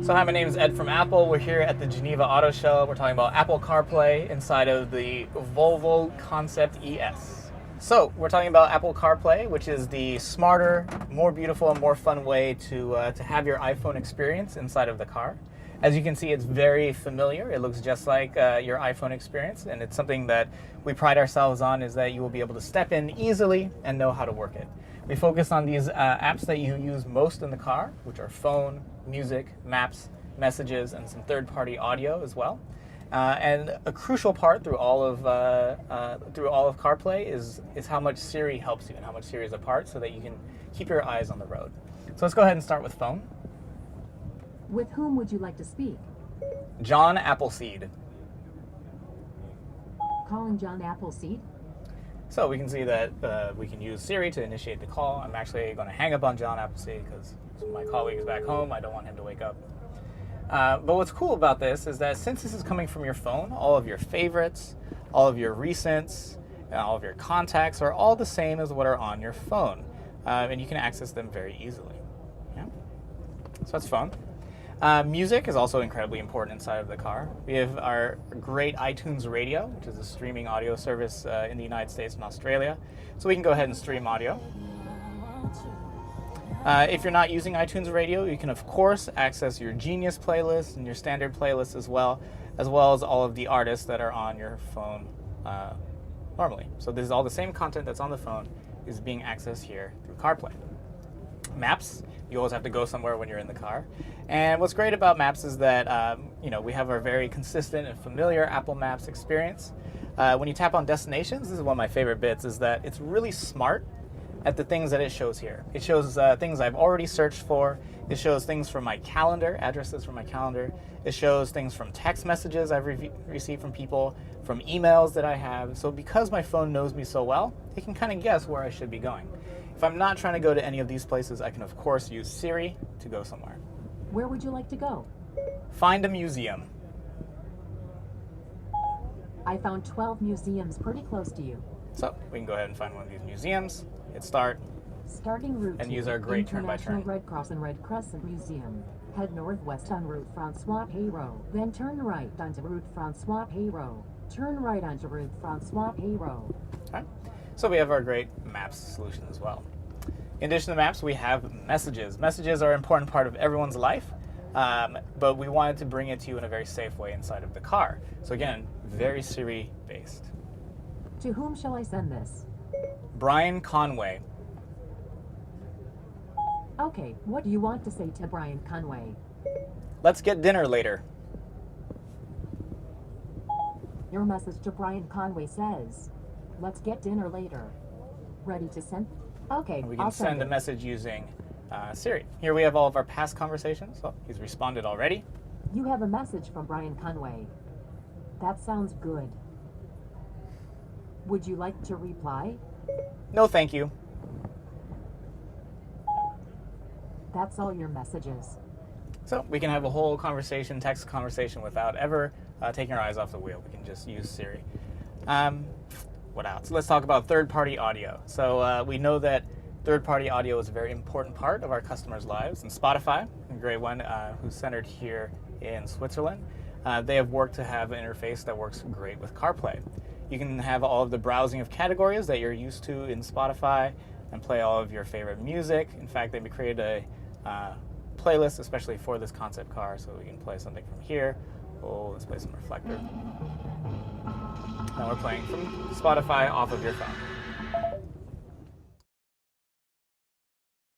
So hi, my name is Ed from Apple. We're here at the Geneva Auto Show. We're talking about Apple CarPlay inside of the Volvo Concept ES. So we're talking about Apple CarPlay, which is the smarter, more beautiful, and more fun way to have your iPhone experience inside of the car. As you can see, it's very familiar. It looks just like your iPhone experience, and it's something that we pride ourselves on, is that you will be able to step in easily and know how to work it. We focus on these apps that you use most in the car, which are phone, music, maps, messages, and some third-party audio as well. And a crucial part through all of CarPlay is how much Siri helps you and how much Siri is a part, so that you can keep your eyes on the road. So let's go ahead and start with phone. With whom would you like to speak? John Appleseed. Calling John Appleseed? So we can see that we can use Siri to initiate the call. I'm actually going to hang up on John Appleseed because my colleague is back home. I don't want him to wake up. But what's cool about this is that since this is coming from your phone, all of your favorites, all of your recents, and all of your contacts are all the same as what are on your phone. And you can access them very easily. Yeah? So that's fun. Music is also incredibly important inside of the car. We have our great iTunes Radio, which is a streaming audio service in the United States and Australia. So we can go ahead and stream audio. If you're not using iTunes Radio, you can of course access your Genius playlist and your standard playlist as well as all of the artists that are on your phone normally. So this is all the same content that's on the phone is being accessed here through CarPlay. Maps, you always have to go somewhere when you're in the car. And what's great about Maps is that we have our very consistent and familiar Apple Maps experience. When you tap on destinations, this is one of my favorite bits, is that it's really smart at the things that it shows here. It shows things I've already searched for. It shows things from my calendar, addresses from my calendar. It shows things from text messages I've received from people, from emails that I have. So because my phone knows me so well, it can kind of guess where I should be going. If I'm not trying to go to any of these places, I can of course use Siri to go somewhere. Where would you like to go? Find a museum. I found 12 museums pretty close to you. So we can go ahead and find one of these museums, hit start, Starting route and 2, use our great International turn-by-turn. Red Cross and Red Crescent Museum. Head northwest on Route Francois Peyraud. Then turn right onto Route Francois Peyraud. Turn right onto Route Francois Peyraud. Okay. So we have our great Maps solution as well. In addition to Maps, we have Messages. Messages are an important part of everyone's life, but we wanted to bring it to you in a very safe way inside of the car. So again, very Siri-based. To whom shall I send this? Brian Conway. Okay, what do you want to say to Brian Conway? Let's get dinner later. Your message to Brian Conway says, let's get dinner later. Ready to send? Okay, We can I'll send a it. message using Siri. Here we have all of our past conversations. Oh, he's responded already. You have a message from Brian Conway. That sounds good. Would you like to reply? No, thank you. That's all your messages. So we can have a whole conversation, text conversation, without ever taking our eyes off the wheel. We can just use Siri. What else? Let's talk about third-party audio. So we know that third-party audio is a very important part of our customers' lives. And Spotify, a great one, who's centered here in Switzerland, they have worked to have an interface that works great with CarPlay. You can have all of the browsing of categories that you're used to in Spotify and play all of your favorite music. In fact, they've created a playlist especially for this concept car, so we can play something from here. Oh, let's play some Reflector. Now we're playing from Spotify off of your phone.